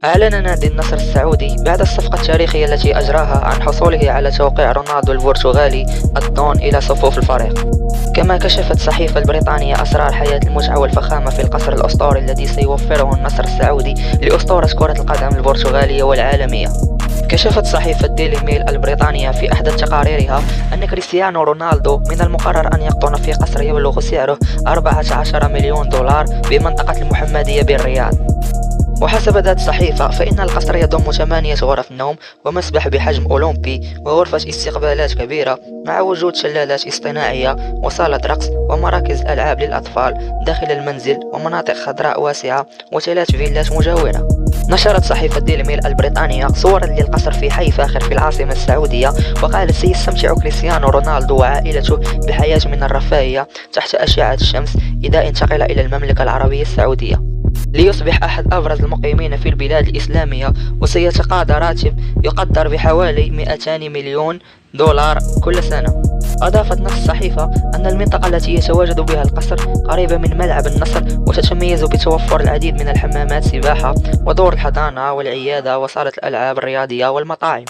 أعلن نادي النصر السعودي بعد الصفقة التاريخية التي أجراها عن حصوله على توقيع رونالدو البرتغالي الدون إلى صفوف الفريق. كما كشفت صحيفة البريطانية أسرار حياة المتعة والفخامة في القصر الأسطوري الذي سيوفره النصر السعودي لأسطورة كرة القدم البرتغالية والعالمية. كشفت صحيفة ديلي ميل البريطانية في أحدث تقاريرها أن كريستيانو رونالدو من المقرر أن يقطن في قصر يبلغ سعره 14 مليون دولار بمنطقة المحمدية بالرياض. وحسب ذات الصحيفة فإن القصر يضم 8 غرف نوم ومسبح بحجم أولمبي وغرفة استقبالات كبيرة مع وجود شلالات اصطناعية وصالة رقص ومراكز ألعاب للأطفال داخل المنزل ومناطق خضراء واسعة وثلاث فيلات مجاورة. نشرت صحيفة ديلي ميل البريطانية صورا للقصر في حي فاخر في العاصمة السعودية، وقالت سيستمتع كريستيانو رونالدو وعائلته بحياة من الرفاهية تحت أشعة الشمس إذا انتقل إلى المملكة العربية السعودية ليصبح أحد أبرز المقيمين في البلاد الإسلامية، وسيتقاضى راتب يقدر بحوالي 200 مليون دولار كل سنة. أضافت نفس الصحيفة أن المنطقة التي يتواجد بها القصر قريبة من ملعب النصر وتتميز بتوفر العديد من الحمامات سباحة ودور الحضانة والعيادة وصالة الألعاب الرياضية والمطاعم.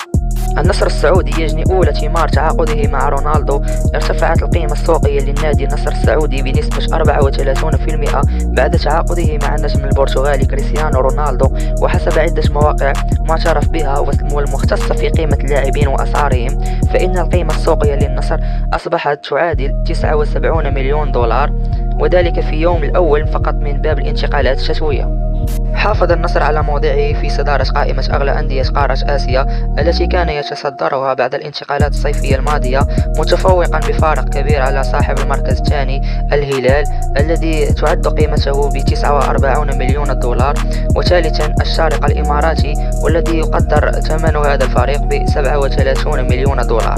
النصر السعودي يجني أولى ثمار تعاقده مع رونالدو. ارتفعت القيمة السوقية للنادي النصر السعودي بنسبة 34% بعد تعاقده مع النجم البرتغالي كريستيانو رونالدو، وحسب عدة مواقع معترف بها والمختصة في قيمة اللاعبين وأسعارهم، فإن القيمة السوقية للنصر أصبحت تعادل 79 مليون دولار، وذلك في يوم الأول فقط من باب الانتقالات الشتوية. حافظ النصر على موضعه في صدارة قائمة أغلى أندية قارة آسيا التي كان يتصدرها بعد الانتقالات الصيفية الماضية، متفوقا بفارق كبير على صاحب المركز الثاني الهلال الذي تعد قيمته ب 49 مليون دولار، وثالثا الشارقة الإماراتي والذي يقدر ثمن هذا الفريق ب 37 مليون دولار.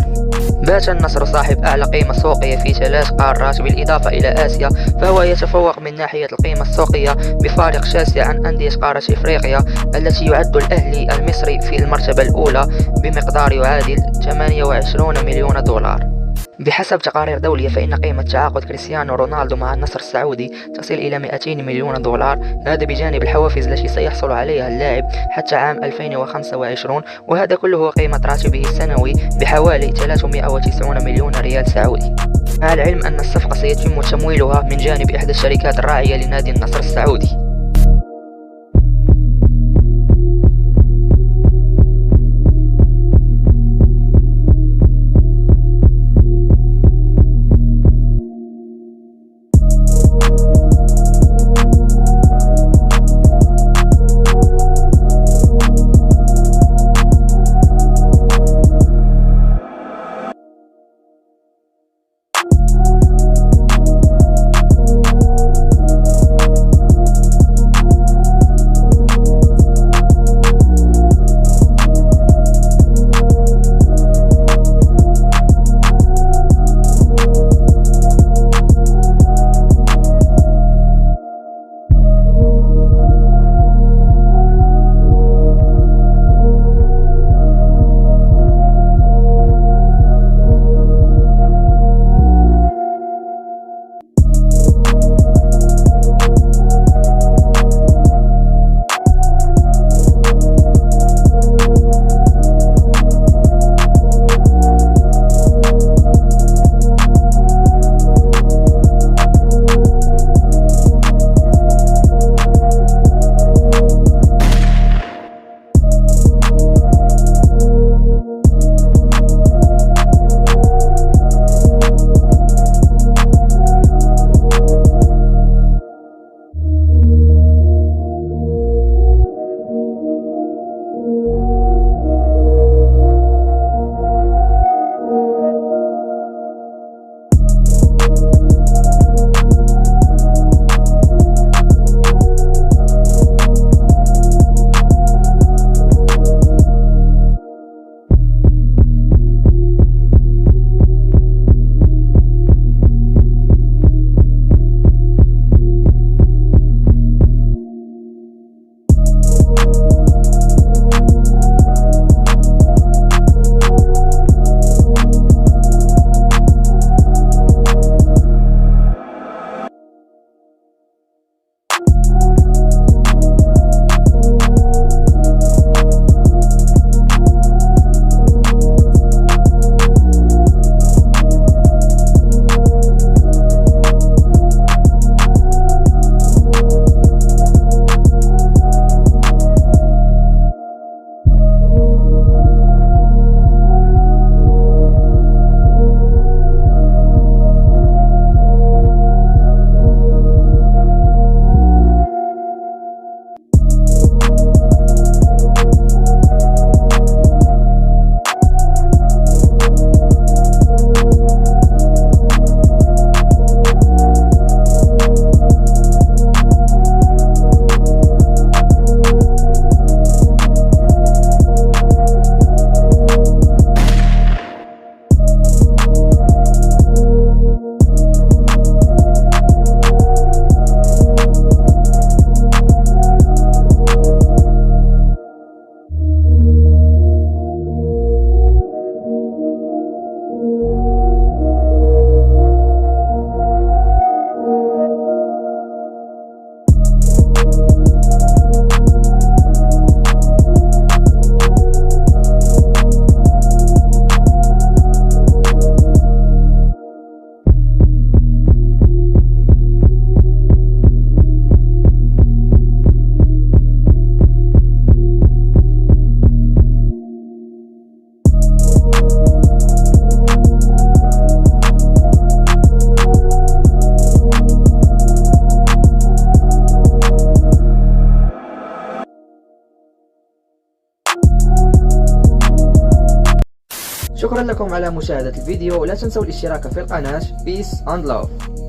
بات النصر صاحب أعلى قيمة سوقية في 3 قارات بالإضافة إلى آسيا، فهو يتفوق من ناحية القيمة السوقية بفارق شاسع عن أندية قارة إفريقيا التي يعد الأهلي المصري في المرتبة الأولى بمقدار يعادل 28 مليون دولار. بحسب تقارير دولية فإن قيمة تعاقد كريستيانو رونالدو مع النصر السعودي تصل إلى 200 مليون دولار، هذا بجانب الحوافز التي سيحصل عليها اللاعب حتى عام 2025، وهذا كله قيمة راتبه السنوي بحوالي 390 مليون ريال سعودي. مع العلم أن الصفقة سيتم تمويلها من جانب إحدى الشركات الراعية لنادي النصر السعودي. شكرا لكم على مشاهدة الفيديو، لا تنسوا الاشتراك في القناة. Peace and love.